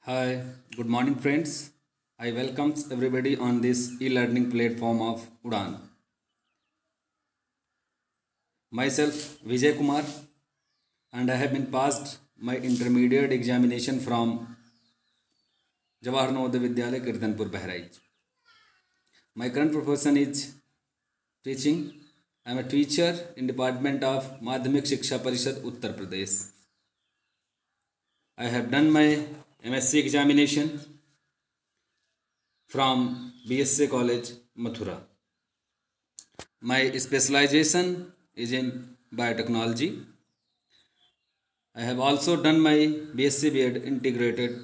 Hi, good morning, friends. I welcome everybody on this e-learning platform of Udan. Myself, Vijay Kumar, and I have been passed my intermediate examination from Jawahar Navodaya Vidyalaya, Kirtanpur, Bahraich. My current profession is teaching. I am a teacher in Department of Madhyamik Shiksha Parishad, Uttar Pradesh. I have done my MSc examination from BSc College, Mathura. My specialization is in biotechnology. I have also done my BSc B.Ed integrated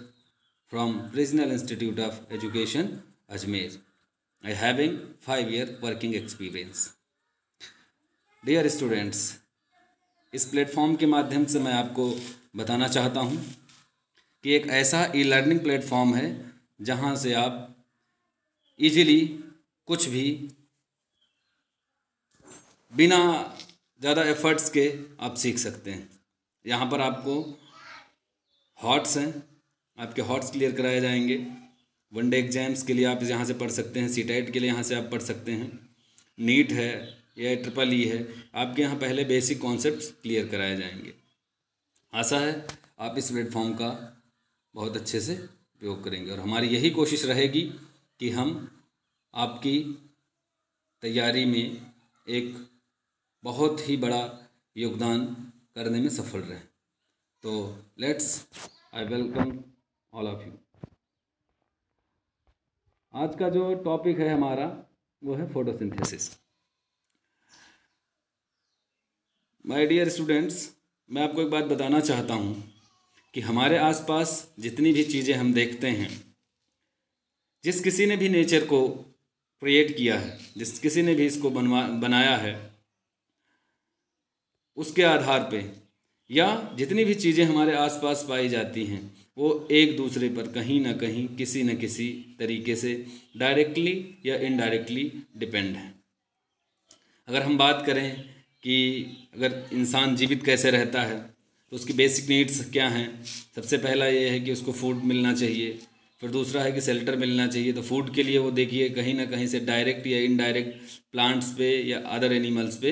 from Regional Institute of Education, Ajmer. I having 5-year working experience. Dear students, इस platform के माध्यम से मैं आपको बताना चाहता हूँ कि एक ऐसा ई लर्निंग प्लेटफॉर्म है जहाँ से आप इजीली कुछ भी बिना ज़्यादा एफर्ट्स के आप सीख सकते हैं। यहाँ पर आपको हॉट्स हैं, आपके हॉट्स क्लियर कराए जाएंगे। वनडे एग्जाम्स के लिए आप यहाँ से पढ़ सकते हैं, सीटेट के लिए यहाँ से आप पढ़ सकते हैं, नीट है या ट्रिपल ई है, आपके यहाँ पहले बेसिक कॉन्सेप्ट्स क्लियर कराए जाएंगे। आशा है आप इस प्लेटफॉर्म का बहुत अच्छे से उपयोग करेंगे और हमारी यही कोशिश रहेगी कि हम आपकी तैयारी में एक बहुत ही बड़ा योगदान करने में सफल रहें। तो I welcome all of you. आज का जो टॉपिक है हमारा वो है फोटोसिंथेसिस। माय डियर स्टूडेंट्स, मैं आपको एक बात बताना चाहता हूँ कि हमारे आसपास जितनी भी चीज़ें हम देखते हैं, जिस किसी ने भी नेचर को क्रिएट किया है, जिस किसी ने भी इसको बनाया है, उसके आधार पे या जितनी भी चीज़ें हमारे आसपास पाई जाती हैं वो एक दूसरे पर कहीं ना कहीं किसी न किसी तरीके से डायरेक्टली या इनडायरेक्टली डिपेंड है। अगर हम बात करें कि अगर इंसान जीवित कैसे रहता है तो उसकी बेसिक नीड्स क्या हैं, सबसे पहला ये है कि उसको फूड मिलना चाहिए, फिर दूसरा है कि शेल्टर मिलना चाहिए। तो फूड के लिए वो देखिए कहीं ना कहीं से डायरेक्ट या इनडायरेक्ट प्लांट्स पे या अदर एनिमल्स पे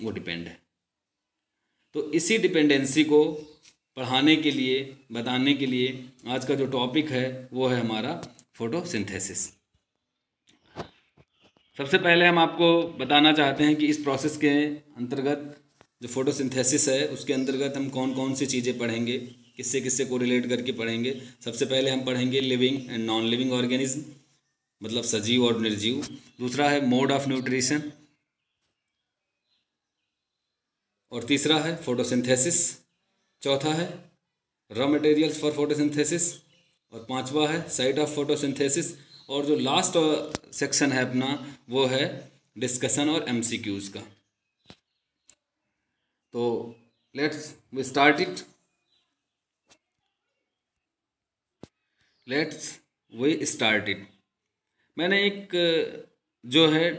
वो डिपेंड है। तो इसी डिपेंडेंसी को पढ़ाने के लिए, बताने के लिए आज का जो टॉपिक है वो है हमारा फोटोसिंथेसिस। सबसे पहले हम आपको बताना चाहते हैं कि इस प्रोसेस के अंतर्गत जो फोटोसिंथेसिस है उसके अंतर्गत हम कौन कौन सी चीज़ें पढ़ेंगे, किससे किससे को रिलेट करके पढ़ेंगे। सबसे पहले हम पढ़ेंगे living and non living organism, मतलब सजीव और निर्जीव। दूसरा है मोड ऑफ न्यूट्रिशन, और तीसरा है फोटोसिंथेसिस। चौथा है रॉ मटेरियल्स फॉर फोटोसिंथेसिस, और पांचवा है साइट ऑफ फोटोसिंथेसिस। और जो लास्ट सेक्शन है अपना वो है डिस्कशन और एमसीक्यूज़ का। तो लेट्स वी स्टार्ट इट। मैंने एक जो है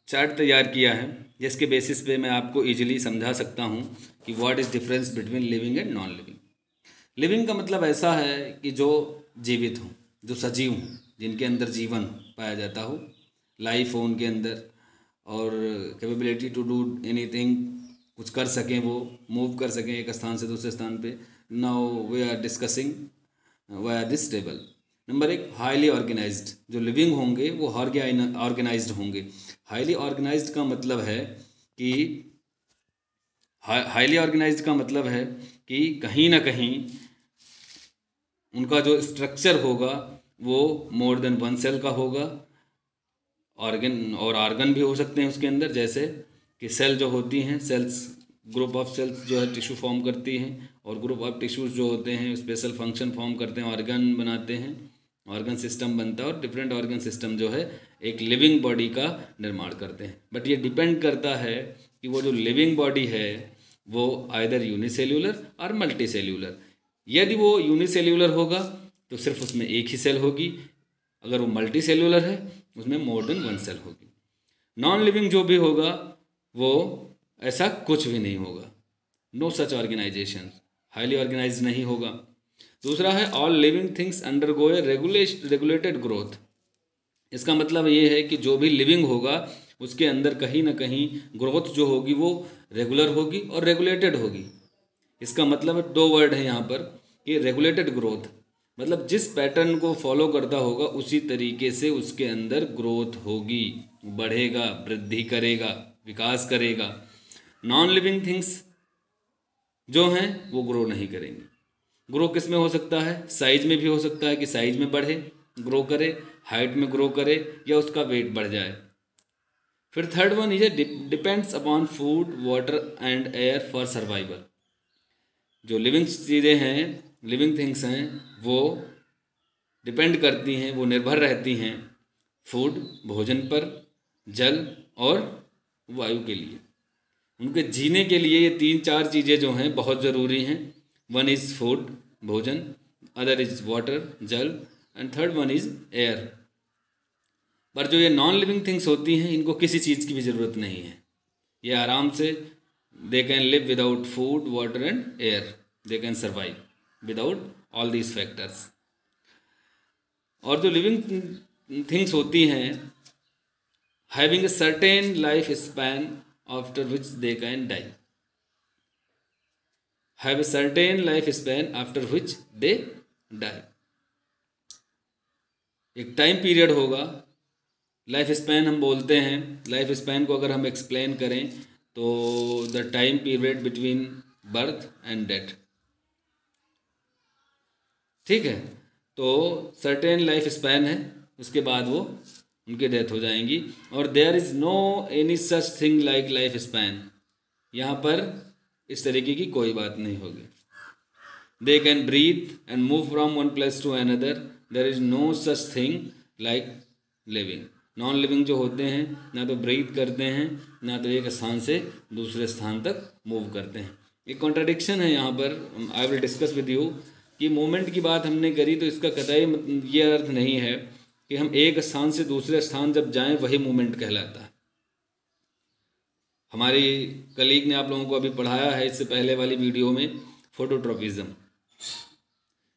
चार्ट तैयार किया है जिसके बेसिस पे मैं आपको इजीली समझा सकता हूँ कि what is difference between living and non living. Living का मतलब ऐसा है कि जो जीवित हों, जो सजीव हों, जिनके अंदर जीवन पाया जाता हो, लाइफ हो उनके अंदर, और कैपेबिलिटी टू डू एनीथिंग, कुछ कर सकें, वो मूव कर सकें एक स्थान से दूसरे स्थान पे। Now we are discussing via this table. Number 1, highly organized. जो लिविंग होंगे वो ऑर्गेनाइज्ड होंगे। हाईली ऑर्गेनाइज्ड का मतलब है कि हाईली ऑर्गेनाइज्ड का मतलब है कि कहीं ना कहीं उनका जो स्ट्रक्चर होगा वो मोर देन वन सेल का होगा। ऑर्गन भी हो सकते हैं उसके अंदर, जैसे कि सेल जो होती हैं, सेल्स, ग्रुप ऑफ सेल्स जो है टिश्यू फॉर्म करती हैं, और ग्रुप ऑफ टिश्यूज जो होते हैं स्पेशल फंक्शन फॉर्म करते हैं, ऑर्गन बनाते हैं, ऑर्गन सिस्टम बनता है, और डिफरेंट ऑर्गन सिस्टम जो है एक लिविंग बॉडी का निर्माण करते हैं। बट ये डिपेंड करता है कि वो जो लिविंग बॉडी है वो आइदर यूनिसेल्यूलर और मल्टी सेल्यूलर। यदि वो यूनिसेल्यूलर होगा तो सिर्फ उसमें एक ही सेल होगी, अगर वो मल्टी सेल्यूलर है उसमें मोर देन वन सेल होगी। नॉन लिविंग जो भी होगा वो ऐसा कुछ भी नहीं होगा, no such organization, highly organize नहीं होगा। दूसरा है all living things undergo a regulated growth. इसका मतलब ये है कि जो भी लिविंग होगा उसके अंदर कहीं ना कहीं ग्रोथ जो होगी वो रेगुलर होगी और रेगुलेटेड होगी। इसका मतलब 2 वर्ड है यहाँ पर कि रेगुलेटेड ग्रोथ, मतलब जिस पैटर्न को फॉलो करता होगा उसी तरीके से उसके अंदर ग्रोथ होगी, बढ़ेगा, वृद्धि करेगा, विकास करेगा। नॉन लिविंग थिंग्स जो हैं वो ग्रो नहीं करेंगे। ग्रो किस में हो सकता है? साइज में भी हो सकता है कि साइज में बढ़े, ग्रो करे, हाइट में ग्रो करे, या उसका वेट बढ़ जाए। फिर third one is depends upon food, water and air for survival. जो लिविंग चीज़ें हैं, लिविंग थिंग्स हैं, वो डिपेंड करती हैं, वो निर्भर रहती हैं फूड, भोजन पर, जल और वायु के लिए। उनके जीने के लिए ये 3-4 चीज़ें जो हैं बहुत ज़रूरी हैं। वन इज़ फूड, भोजन, अदर इज़ वाटर, जल, and third one is air. पर जो ये नॉन लिविंग थिंग्स होती हैं इनको किसी चीज़ की भी ज़रूरत नहीं है। ये आराम से they can live without food, water and air, they can survive without all these factors. और जो लिविंग थिंग्स होती हैं having a certain life span after which they can die, have a certain life span after which they die. एक time period होगा, life span हम बोलते हैं। Life span को अगर हम एक्सप्लेन करें तो the time period between birth and death, ठीक है। तो सर्टेन लाइफ स्पैन है, उसके बाद वो उनकी डेथ हो जाएंगी। और there is no any such thing like life span, यहाँ पर इस तरीके की कोई बात नहीं होगी। They can breathe and move from one place to another, there is no such thing like living. Non living जो होते हैं ना तो ब्रीथ करते हैं, ना तो एक स्थान से दूसरे स्थान तक मूव करते हैं। एक कॉन्ट्राडिक्शन है यहाँ पर, I will discuss with you कि मूवमेंट की बात हमने करी तो इसका कतई ये अर्थ नहीं है कि हम एक स्थान से दूसरे स्थान जब जाएं वही मूवमेंट कहलाता है। हमारी कलीग ने आप लोगों को अभी पढ़ाया है इससे पहले वाली वीडियो में phototropism,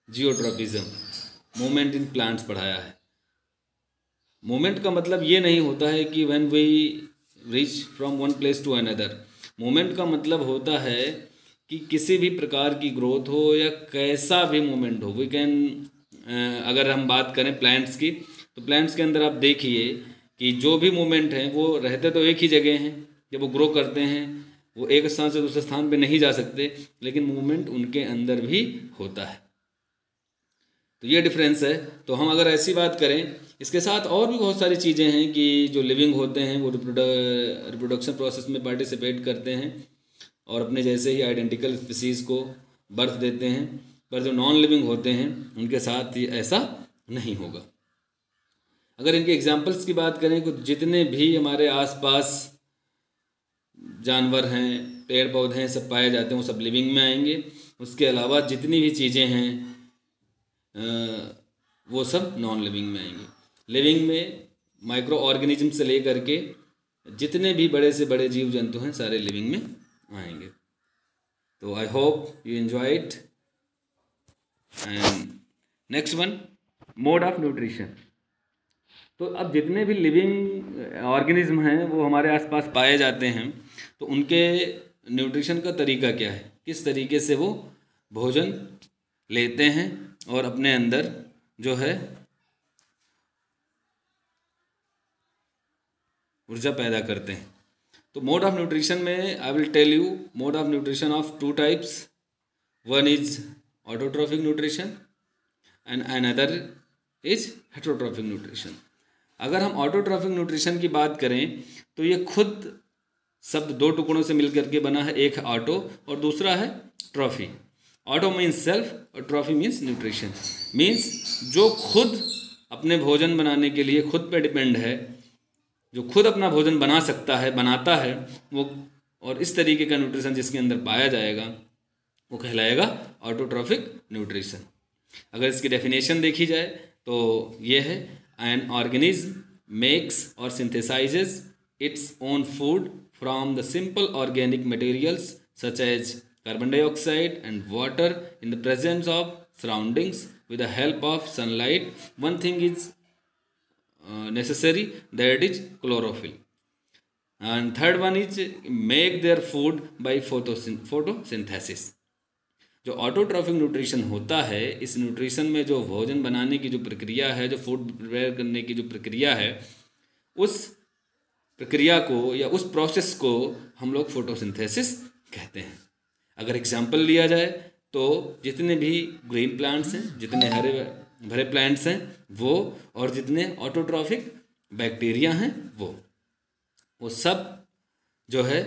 geotropism, movement in plants पढ़ाया है। मूवमेंट का मतलब ये नहीं होता है कि when we reach from one place to another. Movement का मतलब होता है कि किसी भी प्रकार की ग्रोथ हो या कैसा भी मूवमेंट हो, वी कैन, अगर हम बात करें प्लांट्स की तो प्लांट्स के अंदर आप देखिए कि जो भी मूवमेंट हैं वो रहते तो एक ही जगह हैं। जब वो ग्रो करते हैं वो एक स्थान से दूसरे स्थान पे नहीं जा सकते, लेकिन मूवमेंट उनके अंदर भी होता है। तो ये डिफरेंस है। तो हम अगर ऐसी बात करें, इसके साथ और भी बहुत सारी चीज़ें हैं कि जो लिविंग होते हैं वो रिप्रोडक्शन प्रोसेस में पार्टिसिपेट करते हैं और अपने जैसे ही आइडेंटिकल स्पीसीज़ को बर्थ देते हैं। पर जो नॉन लिविंग होते हैं उनके साथ ये ऐसा नहीं होगा। अगर इनके एग्जाम्पल्स की बात करें तो जितने भी हमारे आसपास जानवर हैं, पेड़ पौधे हैं, सब पाए जाते हैं वो सब लिविंग में आएंगे। उसके अलावा जितनी भी चीज़ें हैं वो सब नॉन लिविंग में आएंगी। लिविंग में माइक्रो ऑर्गेनिज्म से लेकर के जितने भी बड़े से बड़े जीव जंतु हैं सारे लिविंग में आएंगे। तो I hope you enjoy it. And next one, mode of nutrition. तो अब जितने भी लिविंग ऑर्गेनिज्म हैं वो हमारे आसपास पाए जाते हैं, तो उनके न्यूट्रिशन का तरीका क्या है, किस तरीके से वो भोजन लेते हैं और अपने अंदर जो है ऊर्जा पैदा करते हैं। तो मोड ऑफ न्यूट्रिशन में I will tell you mode of nutrition of 2 types. One is autotrophic nutrition and another is heterotrophic nutrition. अगर हम ऑटोट्रॉफिक न्यूट्रिशन की बात करें तो ये खुद शब्द 2 टुकड़ों से मिलकर के बना है, एक है ऑटो और दूसरा है ट्रॉफी। ऑटो मीन्स सेल्फ और ट्रॉफी मीन्स न्यूट्रिशन, मीन्स जो खुद अपने भोजन बनाने के लिए खुद पे डिपेंड है, जो खुद अपना भोजन बना सकता है, बनाता है वो, और इस तरीके का न्यूट्रिशन जिसके अंदर पाया जाएगा वो कहलाएगा ऑटोट्रॉफिक न्यूट्रिशन। अगर इसकी डेफिनेशन देखी जाए तो ये है, एन ऑर्गेनिज्म मेक्स और synthesizes its own food from the simple organic materials such as carbon dioxide and water in the presence of surroundings with the help of sunlight. One thing is necessary, that is chlorophyll. And third one is make their food by photosynthesis. जो autotrophic nutrition होता है, इस nutrition में जो भोजन बनाने की जो प्रक्रिया है, जो फूड प्रिपेयर करने की जो प्रक्रिया है, उस प्रक्रिया को या उस प्रोसेस को हम लोग फोटोसिंथेसिस कहते हैं। अगर एग्जांपल लिया जाए तो जितने भी ग्रीन प्लांट्स हैं, जितने हरे भरे प्लांट्स हैं वो, और जितने ऑटोट्रॉफिक बैक्टीरिया हैं वो सब जो है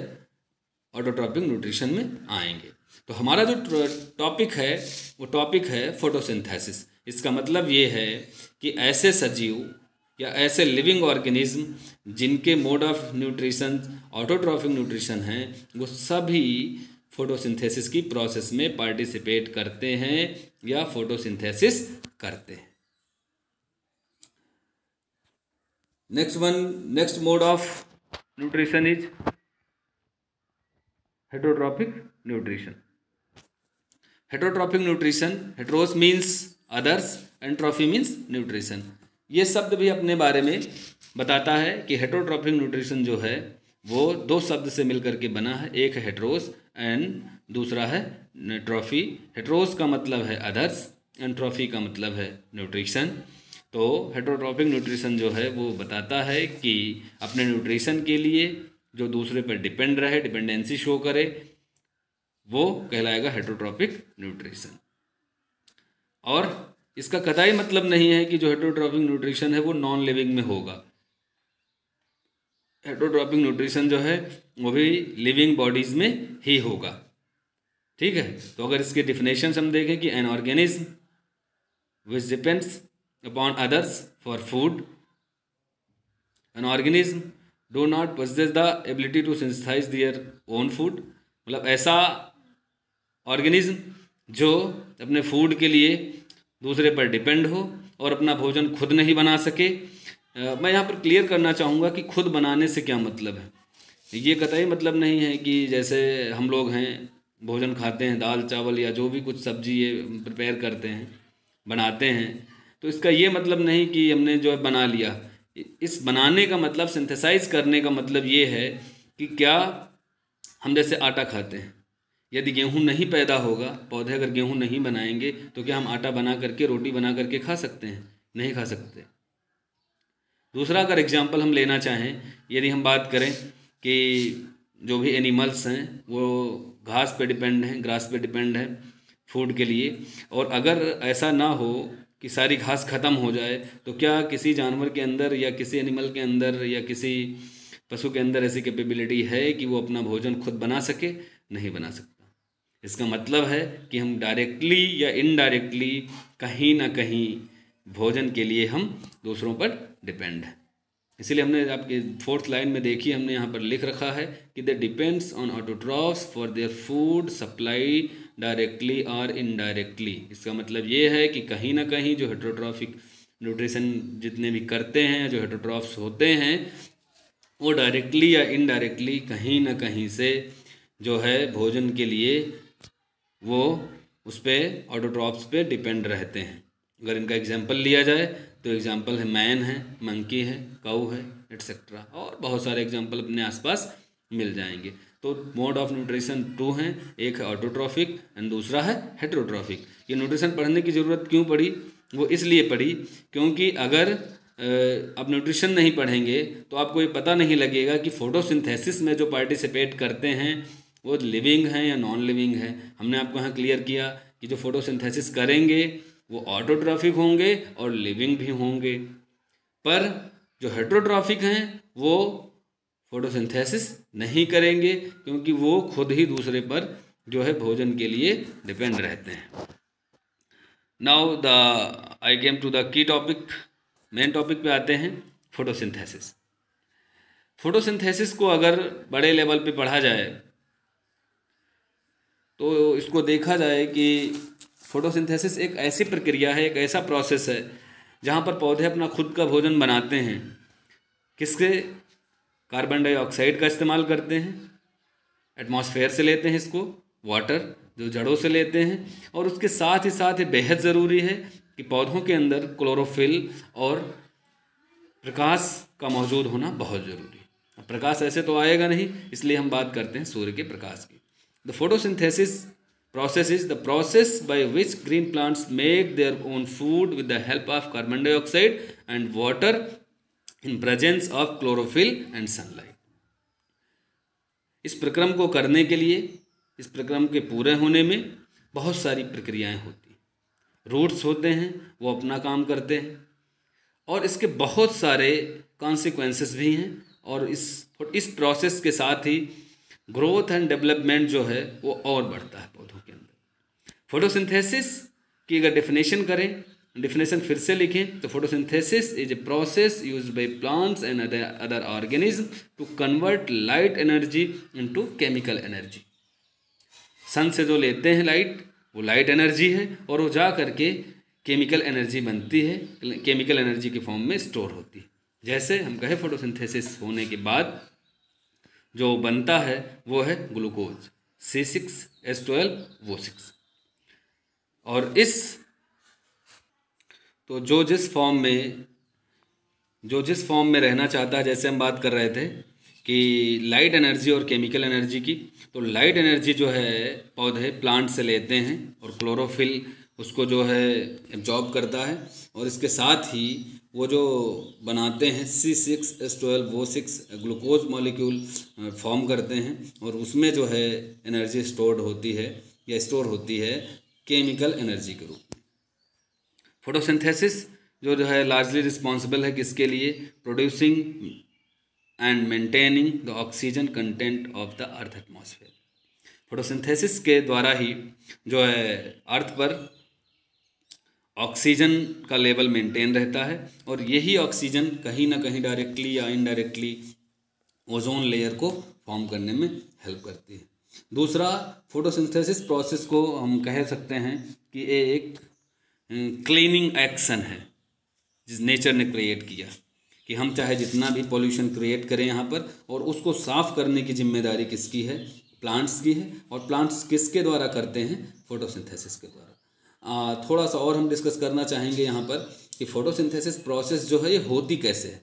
ऑटोट्रॉपिक न्यूट्रिशन में आएंगे। तो हमारा जो टॉपिक है वो टॉपिक है फोटोसिंथेसिस। इसका मतलब ये है कि ऐसे सजीव या ऐसे लिविंग ऑर्गेनिज्म जिनके mode of nutrition autotrophic nutrition हैं, वो सभी फोटोसिंथेसिस की प्रोसेस में पार्टिसिपेट करते हैं या फोटोसिंथेसिस करते हैं। Next mode of nutrition is heterotrophic nutrition. Heterotrophic nutrition, heteros means others and trophy means nutrition. ये शब्द भी अपने बारे में बताता है कि हेटरोट्रॉपिक न्यूट्रिशन जो है वो दो शब्द से मिलकर के बना है, एक है हेटरोस एंड दूसरा है ट्रॉफी। हेटरोस का मतलब है अदर्स एंड ट्रॉफी का मतलब है न्यूट्रिशन। तो हेटरोट्रॉपिक न्यूट्रिशन जो है वो बताता है कि अपने न्यूट्रिशन के लिए जो दूसरे पर डिपेंड रहे, डिपेंडेंसी शो करे, वो कहलाएगा हेटरोट्रॉपिक न्यूट्रिशन। और इसका कतई मतलब नहीं है कि जो हेटरोट्रॉपिक न्यूट्रिशन है वो नॉन लिविंग में होगा। हेटरोट्रॉपिक न्यूट्रिशन जो है वो भी लिविंग बॉडीज़ में ही होगा। ठीक है, तो अगर इसके डिफिनेशन हम देखें कि an organism which depends upon others for food, an organism do not possess the ability to synthesize their own food. मतलब ऐसा ऑर्गेनिज्म जो अपने फूड के लिए दूसरे पर डिपेंड हो और अपना भोजन खुद नहीं बना सके। मैं यहाँ पर क्लियर करना चाहूँगा कि खुद बनाने से क्या मतलब है। ये कतई मतलब नहीं है कि जैसे हम लोग हैं भोजन खाते हैं, दाल चावल या जो भी कुछ सब्जी ये प्रिपेयर करते हैं, बनाते हैं, तो इसका ये मतलब नहीं कि हमने जो है बना लिया। इस बनाने का मतलब, सिंथेसाइज करने का मतलब ये है कि क्या हम जैसे आटा खाते हैं, यदि गेहूँ नहीं पैदा होगा, पौधे अगर गेहूँ नहीं बनाएंगे तो क्या हम आटा बना करके, रोटी बना करके खा सकते हैं? नहीं खा सकते। दूसरा अगर एग्जांपल हम लेना चाहें, यदि हम बात करें कि जो भी एनिमल्स हैं वो घास पे डिपेंड हैं, ग्रास पे डिपेंड है फूड के लिए, और अगर ऐसा ना हो कि सारी घास ख़त्म हो जाए तो क्या किसी जानवर के अंदर या किसी एनिमल के अंदर या किसी पशु के अंदर ऐसी कैपेबिलिटी है कि वो अपना भोजन खुद बना सके? नहीं बना सकता। इसका मतलब है कि हम डायरेक्टली या इनडायरेक्टली कहीं ना कहीं भोजन के लिए हम दूसरों पर डिपेंड है। इसीलिए हमने आपके 4th लाइन में देखिए, हमने यहाँ पर लिख रखा है कि they depends on autotrophs for their food supply directly और इनडायरेक्टली। इसका मतलब ये है कि कहीं ना कहीं जो हेटरोट्रॉफिक न्यूट्रिशन जितने भी करते हैं, जो हेटरोट्रॉफ्स होते हैं, वो डायरेक्टली या इनडायरेक्टली कहीं ना कहीं से जो है भोजन के लिए वो उस पर ऑटोट्रॉफ्स पे डिपेंड रहते हैं। अगर इनका एग्जांपल लिया जाए तो एग्जांपल है मैन है, मंकी है, काऊ है, एट्सेट्रा, और बहुत सारे एग्जांपल अपने आसपास मिल जाएंगे। तो मोड ऑफ न्यूट्रिशन 2 हैं, एक है ऑटोट्रॉफिक एंड दूसरा है हेटरोट्रॉफिक। ये न्यूट्रिशन पढ़ने की ज़रूरत क्यों पड़ी? वो इसलिए पड़ी क्योंकि अगर आप न्यूट्रिशन नहीं पढ़ेंगे तो आपको ये पता नहीं लगेगा कि फोटोसिंथेसिस में जो पार्टिसिपेट करते हैं वो लिविंग हैं या नॉन लिविंग हैं। हमने आपको यहाँ क्लियर किया कि जो फोटोसिंथेसिस करेंगे वो ऑटोट्रॉफिक होंगे और लिविंग भी होंगे, पर जो हेटरोट्रॉफिक हैं वो फोटोसिंथेसिस नहीं करेंगे क्योंकि वो खुद ही दूसरे पर जो है भोजन के लिए डिपेंड रहते हैं। Now I came to the key topic. Main topic पे आते हैं, फोटोसिंथेसिस। फोटोसिंथेसिस को अगर बड़े लेवल पे पढ़ा जाए तो इसको देखा जाए कि फोटोसिंथेसिस एक ऐसी प्रक्रिया है, एक ऐसा प्रोसेस है जहाँ पर पौधे अपना खुद का भोजन बनाते हैं। किसके? कार्बन डाइऑक्साइड का इस्तेमाल करते हैं, एटमॉस्फेयर से लेते हैं इसको, वाटर जो जड़ों से लेते हैं, और उसके साथ ही साथ ये बेहद ज़रूरी है कि पौधों के अंदर क्लोरोफिल और प्रकाश का मौजूद होना बहुत ज़रूरी है। अब प्रकाश ऐसे तो आएगा नहीं, इसलिए हम बात करते हैं सूर्य के प्रकाश की। The photosynthesis process is the process by which green plants make their own food with the help of carbon dioxide and water in presence of chlorophyll and sunlight. इस प्रक्रम को करने के लिए, इस प्रक्रम के पूरे होने में बहुत सारी प्रक्रियाएं होती हैं। रूट्स होते हैं, वो अपना काम करते हैं, और इसके बहुत सारे कॉन्सिक्वेंसेस भी हैं, और इस प्रोसेस के साथ ही ग्रोथ एंड डेवलपमेंट जो है वो और बढ़ता है पौधों के अंदर। फोटोसिंथेसिस की अगर डेफिनेशन करें, डेफिनेशन फिर से लिखें तो photosynthesis is a process used by plants and other organism to convert light energy into chemical energy. Sun से जो लेते हैं लाइट, वो लाइट एनर्जी है, और वो जा करके केमिकल एनर्जी बनती है, केमिकल एनर्जी के फॉर्म में स्टोर होती है। जैसे हम कहें फोटोसिंथेसिस होने के बाद जो बनता है वो है ग्लूकोज C6H12O6। और जो जिस फॉर्म में रहना चाहता है, जैसे हम बात कर रहे थे कि लाइट एनर्जी और केमिकल एनर्जी की, तो लाइट एनर्जी जो है पौधे प्लांट से लेते हैं, और क्लोरोफिल उसको जो है एब्जॉर्ब करता है, और इसके साथ ही वो जो बनाते हैं C6H12O6 ग्लूकोज मॉलिक्यूल फॉर्म करते हैं, और उसमें जो है एनर्जी स्टोर होती है केमिकल एनर्जी के रूप में। फोटोसिंथेसिस जो है लार्जली रिस्पॉन्सिबल है किसके लिए? Producing and maintaining the oxygen content of the earth atmosphere. Photosynthesis के द्वारा ही जो है अर्थ पर ऑक्सीजन का लेवल मेंटेन रहता है, और यही ऑक्सीजन कहीं ना कहीं डायरेक्टली या इनडायरेक्टली ओजोन लेयर को फॉर्म करने में हेल्प करती है। दूसरा, फोटोसिंथेसिस प्रोसेस को हम कह सकते हैं कि ये एक क्लीनिंग एक्शन है जिस नेचर ने क्रिएट किया, कि हम चाहे जितना भी पॉल्यूशन क्रिएट करें यहाँ पर, और उसको साफ़ करने की जिम्मेदारी किसकी है? प्लांट्स की है। और प्लांट्स किसके द्वारा करते हैं? फोटोसिंथेसिस के द्वारा। थोड़ा सा और हम डिस्कस करना चाहेंगे यहाँ पर कि फोटोसिंथेसिस प्रोसेस जो है ये होती कैसे है।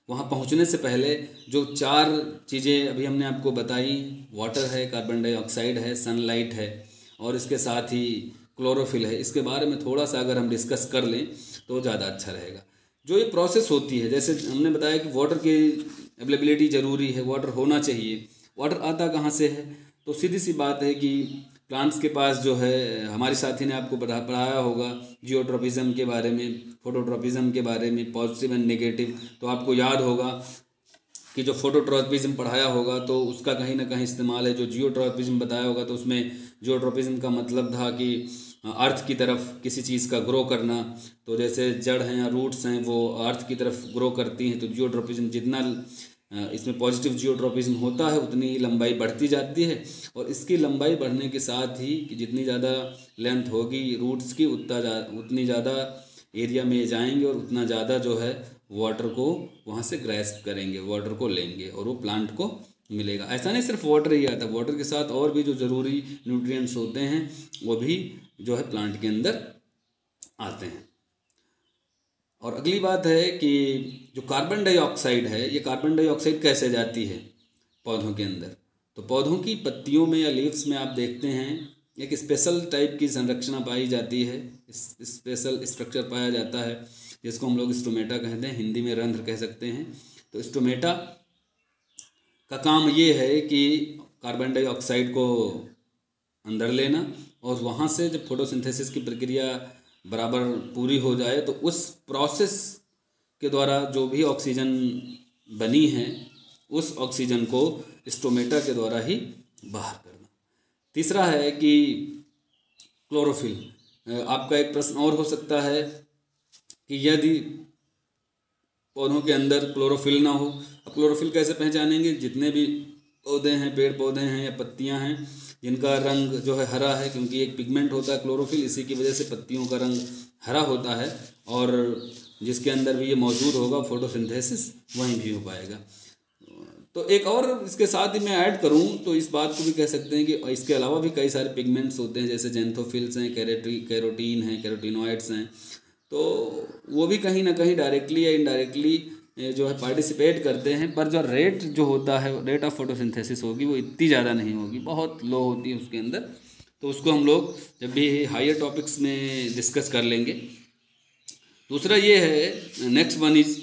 वहाँ पहुँचने से पहले जो 4 चीज़ें अभी हमने आपको बताई, वाटर है, कार्बन डाइऑक्साइड है, सनलाइट है, और इसके साथ ही क्लोरोफिल है, इसके बारे में थोड़ा सा अगर हम डिस्कस कर लें तो ज़्यादा अच्छा रहेगा। जो ये प्रोसेस होती है, जैसे हमने बताया कि वाटर की अवेलेबिलिटी ज़रूरी है, वाटर होना चाहिए। वाटर आता कहाँ से है? तो सीधी सी बात है कि प्लांट्स के पास जो है, हमारे साथी ने आपको पढ़ाया होगा जियोट्रोपिज्म के बारे में, फोटोट्रोपिज्म के बारे में, पॉजिटिव एंड नेगेटिव। तो आपको याद होगा कि जो फोटोट्रोपिज्म पढ़ाया होगा तो उसका कहीं ना कहीं इस्तेमाल है। जो जियोट्रोपिज्म बताया होगा तो उसमें जियोट्रोपिज्म का मतलब था कि अर्थ की तरफ किसी चीज़ का ग्रो करना। तो जैसे जड़ हैं या रूट्स हैं वो अर्थ की तरफ ग्रो करती हैं, तो जियोट्रोपिज्म जितना इसमें पॉजिटिव जियोट्रोपिज्म होता है उतनी ही लंबाई बढ़ती जाती है, और इसकी लंबाई बढ़ने के साथ ही कि जितनी ज़्यादा लेंथ होगी रूट्स की उतनी ज़्यादा एरिया में जाएंगे, और उतना ज़्यादा जो है वाटर को वहाँ से ग्रैस्प करेंगे, वाटर को लेंगे, और वो प्लांट को मिलेगा। ऐसा नहीं सिर्फ वाटर ही आता, वाटर के साथ और भी जो ज़रूरी न्यूट्रिएंट्स होते हैं वो भी जो है प्लांट के अंदर आते हैं। और अगली बात है कि जो कार्बन डाइऑक्साइड है, ये कार्बन डाइऑक्साइड कैसे जाती है पौधों के अंदर? तो पौधों की पत्तियों में या लीव्स में आप देखते हैं एक स्पेशल टाइप की संरचना पाई जाती है, स्पेशल स्ट्रक्चर पाया जाता है, जिसको हम लोग स्टोमेटा कहते हैं, हिंदी में रंध्र कह सकते हैं। तो स्टोमेटा का काम ये है कि कार्बन डाइऑक्साइड को अंदर लेना, और वहाँ से जब फोटोसिंथेसिस की प्रक्रिया बराबर पूरी हो जाए तो उस प्रोसेस के द्वारा जो भी ऑक्सीजन बनी है उस ऑक्सीजन को स्टोमेटा के द्वारा ही बाहर करना। तीसरा है कि क्लोरोफिल। आपका एक प्रश्न और हो सकता है कि यदि पौधों के अंदर क्लोरोफिल ना हो, अब क्लोरोफिल कैसे पहचानेंगे? जितने भी पौधे हैं, पेड़ पौधे हैं या पत्तियां हैं जिनका रंग जो है हरा है, क्योंकि एक पिगमेंट होता है क्लोरोफिल, इसी की वजह से पत्तियों का रंग हरा होता है, और जिसके अंदर भी ये मौजूद होगा फोटोसिंथेसिस वहीं भी हो पाएगा। तो एक और इसके साथ ही मैं ऐड करूं तो इस बात को भी कह सकते हैं कि इसके अलावा भी कई सारे पिगमेंट्स होते हैं, जैसे जेंथोफिल्स हैं, कैरोटीन हैं, कैरोटीनॉइड्स हैं, तो वो भी कहीं ना कहीं डायरेक्टली या इनडायरेक्टली जो है पार्टिसिपेट करते हैं। पर जो रेट जो होता है, रेट ऑफ फोटोसिंथेसिस होगी वो इतनी ज़्यादा नहीं होगी, बहुत लो होती है उसके अंदर। तो उसको हम लोग जब भी हायर टॉपिक्स में डिस्कस कर लेंगे। दूसरा ये है, नेक्स्ट वन इज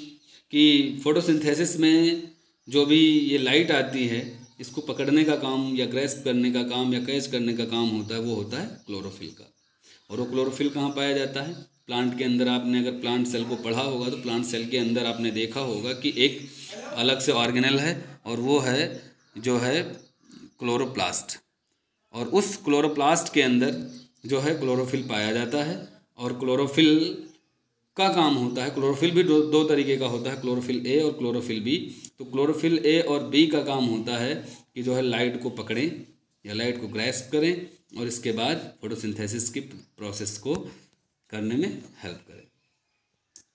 कि फोटोसिंथेसिस में जो भी ये लाइट आती है, इसको पकड़ने का काम या ग्रैस्प करने का काम या कैच करने का काम होता है, वो होता है क्लोरोफिल का। और वो क्लोरोफिल कहाँ पाया जाता है? प्लांट के अंदर। आपने अगर प्लांट सेल को पढ़ा होगा तो प्लांट सेल के अंदर आपने देखा होगा कि एक अलग से ऑर्गेनेल है और वो है जो है क्लोरोप्लास्ट। और उस क्लोरोप्लास्ट के अंदर जो है क्लोरोफिल पाया जाता है। और क्लोरोफिल का काम होता है, क्लोरोफिल भी दो तरीके का होता है, क्लोरोफिल ए और क्लोरोफिल बी। तो क्लोरोफिल ए और बी का काम होता है कि जो है लाइट को पकड़ें या लाइट को ग्रैस्प करें और इसके बाद फोटोसिंथेसिस की प्रोसेस को करने में हेल्प करें।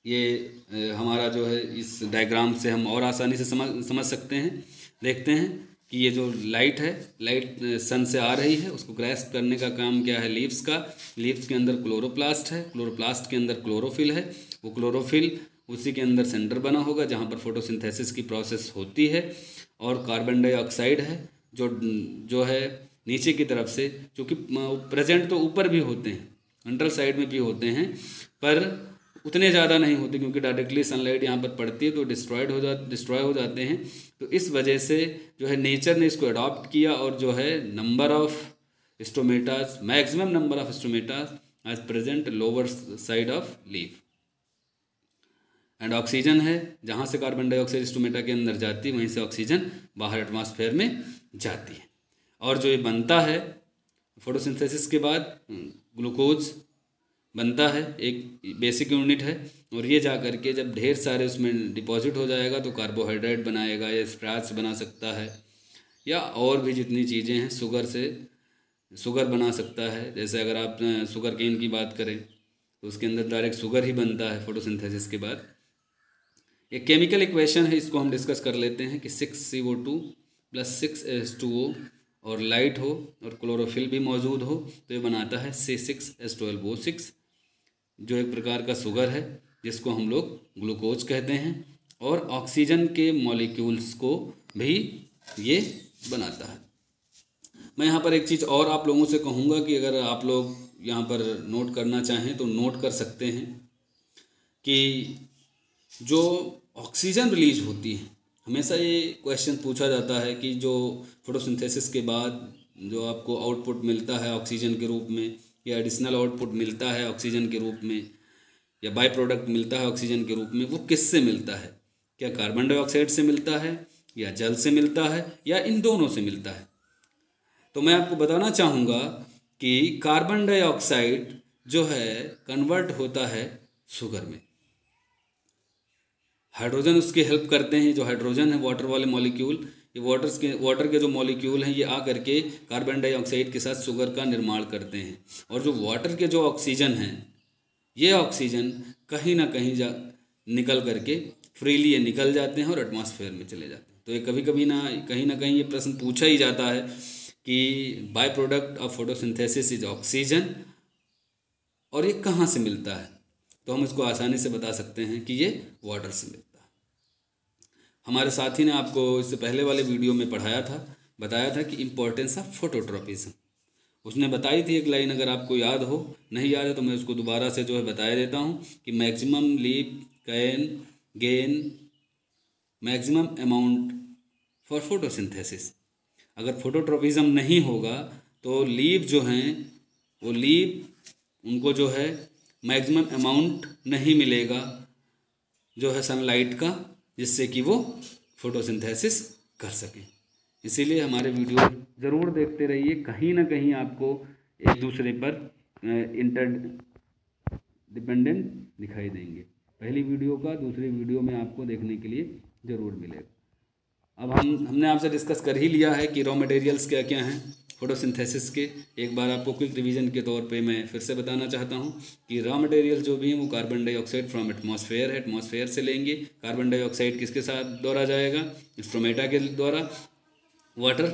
ये हमारा जो है इस डायग्राम से हम और आसानी से समझ सकते हैं। देखते हैं कि ये जो लाइट है, लाइट सन से आ रही है, उसको ग्रैस्प करने का काम क्या है? लीव्स का। लीव्स के अंदर क्लोरोप्लास्ट है, क्लोरोप्लास्ट के अंदर क्लोरोफिल है। वो क्लोरोफिल उसी के अंदर सेंटर बना होगा जहाँ पर फोटोसिंथेसिस की प्रोसेस होती है। और कार्बन डाइऑक्साइड है जो है नीचे की तरफ से, क्योंकि प्रेजेंट तो ऊपर भी होते हैं, अंडर साइड में भी होते हैं, पर उतने ज़्यादा नहीं होते क्योंकि डायरेक्टली सनलाइट यहाँ पर पड़ती है तो डिस्ट्रॉय हो जाते हैं। तो इस वजह से जो है नेचर ने इसको अडॉप्ट किया और जो है number of stomatas, maximum number of stomatas as present lower side of leaf. And oxygen है, जहाँ से कार्बन डाइऑक्साइड स्टोमेटा के अंदर जाती है वहीं से ऑक्सीजन बाहर एटमॉस्फेयर में जाती है। और जो ये बनता है फोटोसिंथेसिस के बाद, ग्लूकोज बनता है, एक बेसिक यूनिट है। और ये जा कर के जब ढेर सारे उसमें डिपॉजिट हो जाएगा तो कार्बोहाइड्रेट बनाएगा या स्टार्च बना सकता है, या और भी जितनी चीज़ें हैं, शुगर बना सकता है। जैसे अगर आप शुगर केन की बात करें तो उसके अंदर डायरेक्ट शुगर ही बनता है फोटोसिंथेसिस के बाद। एक केमिकल इक्वेशन है, इसको हम डिस्कस कर लेते हैं कि 6CO2 + 6H2O और लाइट हो और क्लोरोफिल भी मौजूद हो तो ये बनाता है C6H12O6, जो एक प्रकार का शुगर है जिसको हम लोग ग्लूकोज कहते हैं। और ऑक्सीजन के मॉलिक्यूल्स को भी ये बनाता है। मैं यहाँ पर एक चीज़ और आप लोगों से कहूँगा कि अगर आप लोग यहाँ पर नोट करना चाहें तो नोट कर सकते हैं कि जो ऑक्सीजन रिलीज होती है, हमेशा ये क्वेश्चन पूछा जाता है कि जो फोटोसिंथेसिस के बाद जो आपको आउटपुट मिलता है ऑक्सीजन के रूप में, या एडिशनल आउटपुट मिलता है ऑक्सीजन के रूप में, या बाय प्रोडक्ट मिलता है ऑक्सीजन के रूप में, वो किससे मिलता है? क्या कार्बन डाइऑक्साइड से मिलता है, या जल से मिलता है, या इन दोनों से मिलता है? तो मैं आपको बताना चाहूँगा कि कार्बन डाइऑक्साइड जो है कन्वर्ट होता है शुगर में। हाइड्रोजन उसकी हेल्प करते हैं। जो हाइड्रोजन है, वाटर वाले मॉलिक्यूल, ये वाटर के जो मॉलिक्यूल हैं ये आ करके कार्बन डाइऑक्साइड के साथ शुगर का निर्माण करते हैं। और जो वाटर के जो ऑक्सीजन हैं, ये ऑक्सीजन कहीं ना कहीं निकल करके फ्रीली ये निकल जाते हैं और एटमॉस्फेयर में चले जाते हैं। तो ये कभी कहीं ना कहीं ये प्रश्न पूछा ही जाता है कि by product of photosynthesis is oxygen, और ये कहाँ से मिलता है? तो हम इसको आसानी से बता सकते हैं कि ये वाटर से मिलता है। हमारे साथी ने आपको इससे पहले वाले वीडियो में बताया था कि इम्पोर्टेंस ऑफ फोटोट्रॉपिज्म। उसने बताई थी एक लाइन, अगर आपको याद हो, नहीं याद है तो मैं उसको दोबारा से जो है बताया देता हूँ कि maximum leaf can gain maximum amount for photosynthesis. अगर फोटोट्रॉपिज्म नहीं होगा तो लीफ जो हैं वो उनको जो है मैक्सिमम अमाउंट नहीं मिलेगा जो है सनलाइट का, जिससे कि वो फोटोसिंथेसिस कर सकें। इसीलिए हमारे वीडियो ज़रूर देखते रहिए, कहीं ना कहीं आपको एक दूसरे पर इंटरडिपेंडेंट दिखाई देंगे। पहली वीडियो का दूसरी वीडियो में आपको देखने के लिए ज़रूर मिलेगा। अब हमने आपसे डिस्कस कर ही लिया है कि रॉ मटेरियल्स क्या क्या हैं फोटोसिंथेसिस के एक बार आपको क्विक रिवीजन के तौर पे मैं फिर से बताना चाहता हूँ कि रॉ मटेरियल जो भी है वो कार्बन डाइऑक्साइड फ्रॉम एटमॉस्फेयर है, एटमॉस्फेयर से लेंगे। कार्बन डाइऑक्साइड किसके साथ द्वारा जाएगा, स्ट्रोमेटा के द्वारा। Water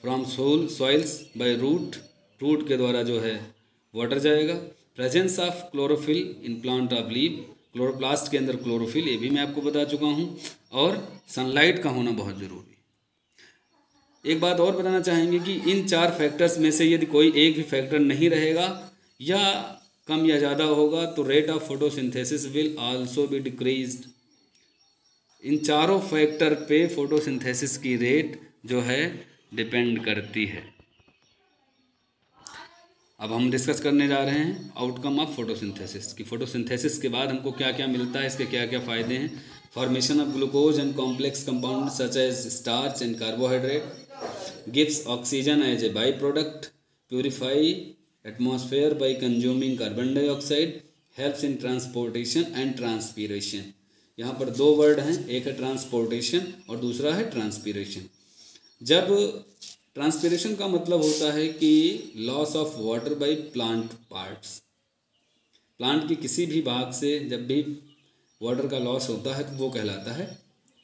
from soils by root, root के द्वारा जो है वाटर जाएगा। Presence of chlorophyll in plant of leaf, chloroplast के अंदर क्लोरोफिल, ये भी मैं आपको बता चुका हूँ। और सनलाइट का होना बहुत ज़रूरी। एक बात और बताना चाहेंगे कि इन 4 फैक्टर्स में से यदि कोई एक भी फैक्टर नहीं रहेगा या कम या ज़्यादा होगा तो rate of photosynthesis will also be decreased. इन चारों फैक्टर पे फोटोसिंथेसिस की रेट जो है डिपेंड करती है। अब हम डिस्कस करने जा रहे हैं आउटकम ऑफ फोटोसिंथेसिस कि फोटोसिंथेसिस के बाद हमको क्या क्या मिलता है, इसके क्या क्या फ़ायदे हैं। Formation of glucose and complex compound such as starch and carbohydrate, gives oxygen as a byproduct, purify atmosphere by consuming carbon dioxide, helps in transportation and transpiration। यहाँ पर 2 वर्ड हैं, एक है ट्रांसपोर्टेशन और दूसरा है ट्रांसपीरेशन। जब ट्रांसपीरेशन का मतलब होता है कि loss of water by plant parts, plant की किसी भी भाग से जब भी वाटर का लॉस होता है तो वो कहलाता है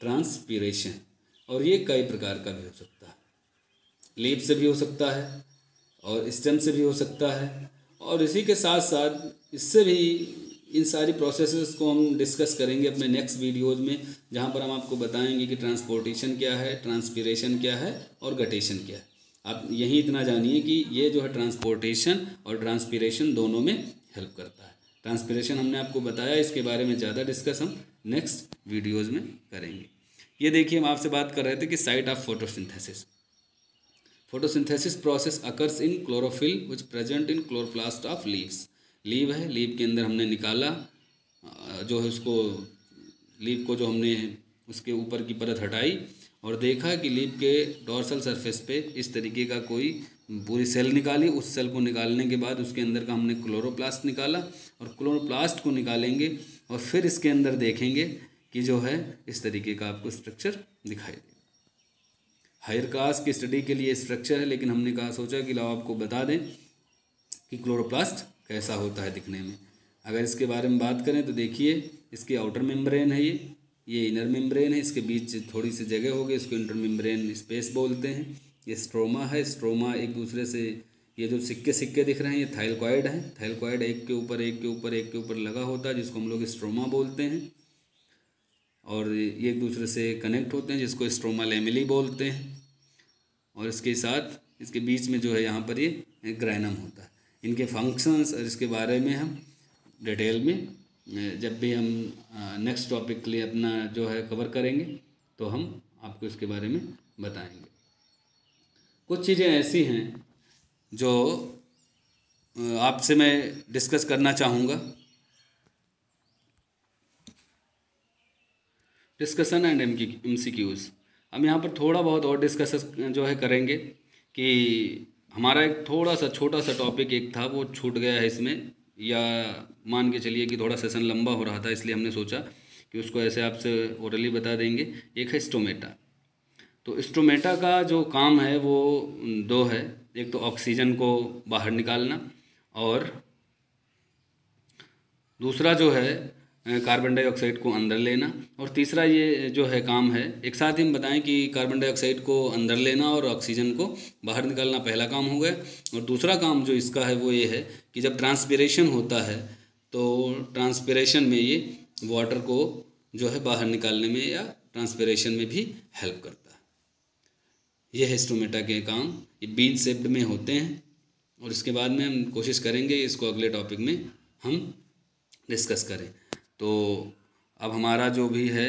ट्रांसपीरेशन। और ये कई प्रकार का भी हो सकता है, लीफ से भी हो सकता है और स्टेम से भी हो सकता है। और इसी के साथ साथ इससे भी इन सारी प्रोसेसेस को हम डिस्कस करेंगे अपने नेक्स्ट वीडियोज़ में, जहाँ पर हम आपको बताएंगे कि ट्रांसपोर्टेशन क्या है, ट्रांसपीरेशन क्या है और गटेशन क्या है। आप यही इतना जानिए कि ये जो है ट्रांसपोर्टेशन और ट्रांसपीरेशन दोनों में हेल्प करता है। ट्रांसपीरेशन हमने आपको बताया, इसके बारे में ज़्यादा डिस्कस हम नेक्स्ट वीडियोज़ में करेंगे। ये देखिए, हम आपसे बात कर रहे थे कि site of photosynthesis. Photosynthesis process occurs in chlorophyll which present in chloroplast of leaves. Leave है, लीव के अंदर हमने निकाला जो है उसको, लीव को जो हमने उसके ऊपर की परत हटाई और देखा कि लीव के डॉर्सल सरफेस पे इस तरीके का कोई पूरी सेल निकाली। उस सेल को निकालने के बाद उसके अंदर का हमने क्लोरोप्लास्ट निकाला और क्लोरोप्लास्ट को निकालेंगे और फिर इसके अंदर देखेंगे कि जो है इस तरीके का आपको स्ट्रक्चर दिखाई दे। हायर क्लास की स्टडी के लिए स्ट्रक्चर है, लेकिन हमने कहा सोचा कि लाओ आपको बता दें कि क्लोरोप्लास्ट कैसा होता है दिखने में। अगर इसके बारे में बात करें तो देखिए, इसके आउटर मेम्ब्रेन है, ये इनर मेम्ब्रेन है, इसके बीच थोड़ी सी जगह होगी, इसको इंटर मेम्ब्रेन स्पेस बोलते हैं। ये स्ट्रोमा है, स्ट्रोमा एक दूसरे से, ये जो सिक्के सिक्के दिख रहे हैं ये थाइलकॉइड हैं। थाइलकॉइड एक के ऊपर एक के ऊपर एक के ऊपर लगा होता है, जिसको हम लोग स्ट्रोमा बोलते हैं। और ये एक दूसरे से कनेक्ट होते हैं, जिसको स्ट्रोमा लैमेली बोलते हैं। और इसके साथ इसके बीच में जो है यहाँ पर ये ग्रैनम होता है। इनके फंक्शंस और इसके बारे में हम डिटेल में जब भी हम नेक्स्ट टॉपिक के लिए अपना जो है कवर करेंगे तो हम आपको इसके बारे में बताएंगे। कुछ चीज़ें ऐसी हैं जो आपसे मैं डिस्कस करना चाहूँगा। Discussion and MCQs। हम यहाँ पर थोड़ा बहुत और डिस्कशन जो है करेंगे कि हमारा एक थोड़ा सा छोटा सा टॉपिक एक था वो छूट गया है इसमें, या मान के चलिए कि थोड़ा सेशन लंबा हो रहा था, इसलिए हमने सोचा कि उसको ऐसे आपसे ओरली बता देंगे। एक है स्टोमेटा। तो स्टोमेटा का जो काम है वो 2 है, एक तो ऑक्सीजन को बाहर निकालना और दूसरा जो है कार्बन डाइऑक्साइड को अंदर लेना। और तीसरा ये जो है काम है, एक साथ ही हम बताएं कि कार्बन डाइऑक्साइड को अंदर लेना और ऑक्सीजन को बाहर निकालना पहला काम हो गया। और दूसरा काम जो इसका है वो ये है कि जब ट्रांसपीरेशन होता है तो ट्रांसपीरेशन में ये वाटर को जो है बाहर निकालने में या ट्रांसपीरेशन में भी हेल्प करता है। ये है स्टोमेटा के काम, ये बीज शेप्ड में होते हैं। और इसके बाद में हम कोशिश करेंगे इसको अगले टॉपिक में हम डिस्कस करें। तो अब हमारा जो भी है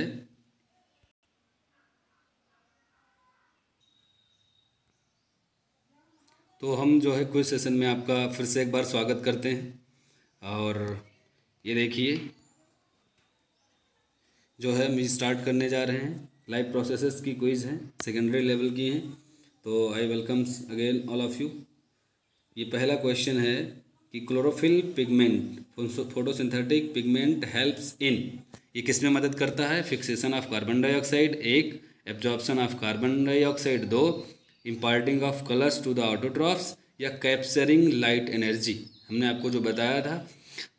तो हम जो है क्विज सेशन में आपका फिर से एक बार स्वागत करते हैं। और ये देखिए जो है हम स्टार्ट करने जा रहे हैं। लाइव प्रोसेसेस की क्विज है, सेकेंडरी लेवल की हैं। तो I welcomes again all of you. ये पहला क्वेश्चन है कि chlorophyll pigment photosynthetic pigment helps in, ये किस में मदद करता है? Fixation of carbon dioxide 1, absorption of carbon dioxide 2, imparting of colours to the autotrophs, या कैप्चरिंग लाइट एनर्जी। हमने आपको जो बताया था,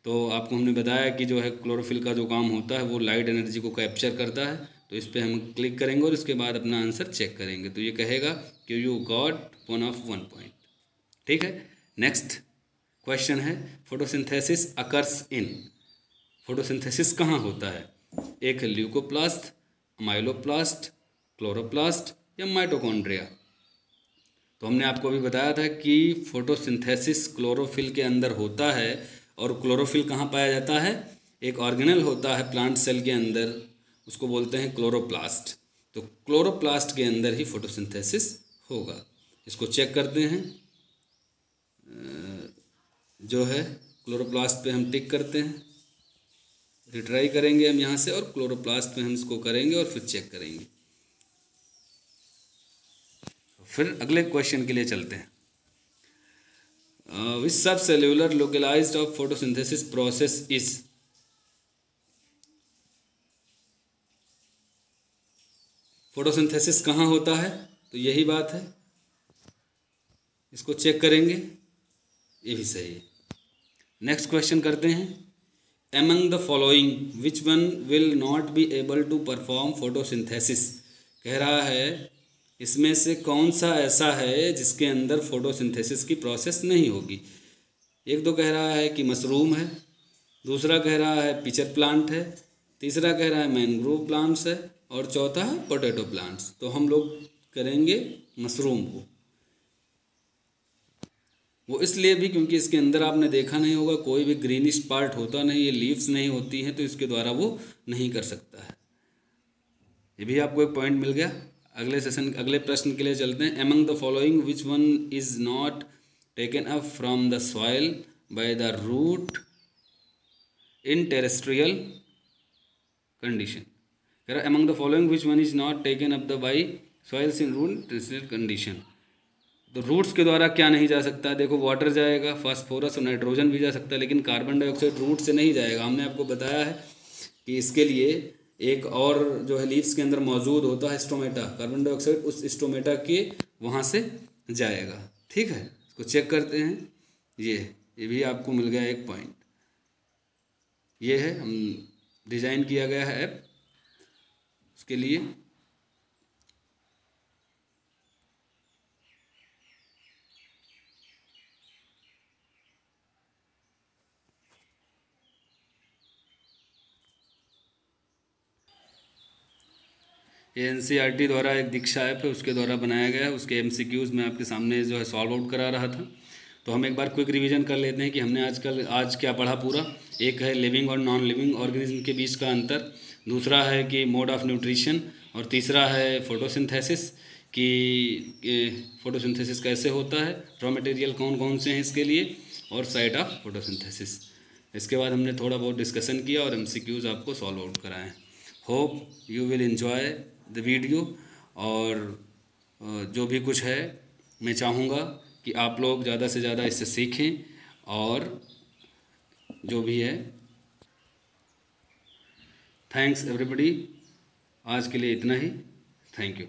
तो आपको हमने बताया कि जो है क्लोरोफिल का जो काम होता है वो लाइट एनर्जी को कैप्चर करता है। तो इस पर हम क्लिक करेंगे और इसके बाद अपना आंसर चेक करेंगे। तो ये कहेगा कि यू गॉट 1 ऑफ 1 पॉइंट। ठीक है, नेक्स्ट क्वेश्चन है फोटोसिंथेसिस अकर्स इन। फोटोसिंथेसिस कहाँ होता है? एक है ल्यूकोप्लास्ट, माइलोप्लास्ट, क्लोरोप्लास्ट या माइटोकॉन्ड्रिया। तो हमने आपको अभी बताया था कि फोटोसिंथेसिस क्लोरोफिल के अंदर होता है। और क्लोरोफिल कहाँ पाया जाता है? एक ऑर्गेनल होता है प्लांट सेल के अंदर, उसको बोलते हैं क्लोरोप्लास्ट। तो क्लोरोप्लास्ट के अंदर ही फोटोसिंथेसिस होगा। इसको चेक करते हैं। जो है क्लोरोप्लास्ट पे हम टिक करते हैं, रिट्राई करेंगे हम यहाँ से, और क्लोरोप्लास्ट पे हम इसको करेंगे और फिर चेक करेंगे। फिर अगले क्वेश्चन के लिए चलते हैं। Which sub cellular localized of photosynthesis process is. Photosynthesis कहाँ होता है? तो यही बात है, इसको चेक करेंगे, ये भी सही है। नेक्स्ट क्वेश्चन करते हैं। Among the following which one will not be able to perform photosynthesis. कह रहा है इसमें से कौन सा ऐसा है जिसके अंदर फोटोसिंथेसिस की प्रोसेस नहीं होगी। एक तो कह रहा है कि मशरूम है, दूसरा कह रहा है पिचर प्लांट है, तीसरा कह रहा है मैनग्रोव प्लांट्स है, और चौथा है पोटैटो प्लांट्स। तो हम लोग करेंगे मशरूम को। वो इसलिए भी क्योंकि इसके अंदर आपने देखा नहीं होगा कोई भी ग्रीनिश पार्ट होता नहीं, ये लीव्स नहीं होती हैं, तो इसके द्वारा वो नहीं कर सकता है। ये भी आपको एक पॉइंट मिल गया। अगले प्रश्न के लिए चलते हैं। Among the following which one is not taken up from the soil by the root in terrestrial condition. कह रहा among the following which one is not taken up the by soils in root terrestrial condition. तो roots के द्वारा क्या नहीं जा सकता? देखो वाटर जाएगा, फास्फोरस और नाइट्रोजन भी जा सकता है, लेकिन कार्बन डाइऑक्साइड रूट से नहीं जाएगा। हमने आपको बताया है कि इसके लिए एक और जो है लीव्स के अंदर मौजूद होता है स्टोमेटा, कार्बन डाइऑक्साइड उस स्टोमेटा के वहाँ से जाएगा। ठीक है, इसको चेक करते हैं। ये भी आपको मिल गया एक पॉइंट। ये है, हम डिज़ाइन किया गया है ऐप उसके लिए। ये NCERT द्वारा एक दीक्षा ऐप है, उसके द्वारा बनाया गया है। उसके MCQs मैं आपके सामने जो है सॉल्व आउट करा रहा था। तो हम एक बार क्विक रिवीजन कर लेते हैं कि हमने आज क्या पढ़ा पूरा। एक है लिविंग और नॉन लिविंग ऑर्गेनिज्म के बीच का अंतर, दूसरा है कि मोड ऑफ न्यूट्रिशन, और तीसरा है फोटोसिंथेसिस कि फोटोसिंथेसिस कैसे होता है, रॉ मटेरियल कौन कौन से हैं इसके लिए, और साइट ऑफ फोटोसिंथेसिस। इसके बाद हमने थोड़ा बहुत डिस्कशन किया और MCQs आपको सॉल्व आउट कराएँ। Hope you will enjoy the video. और जो भी कुछ है मैं चाहूँगा कि आप लोग ज़्यादा से ज़्यादा इससे सीखें, और जो भी है थैंक्स एवरीबॉडी। आज के लिए इतना ही, थैंक यू।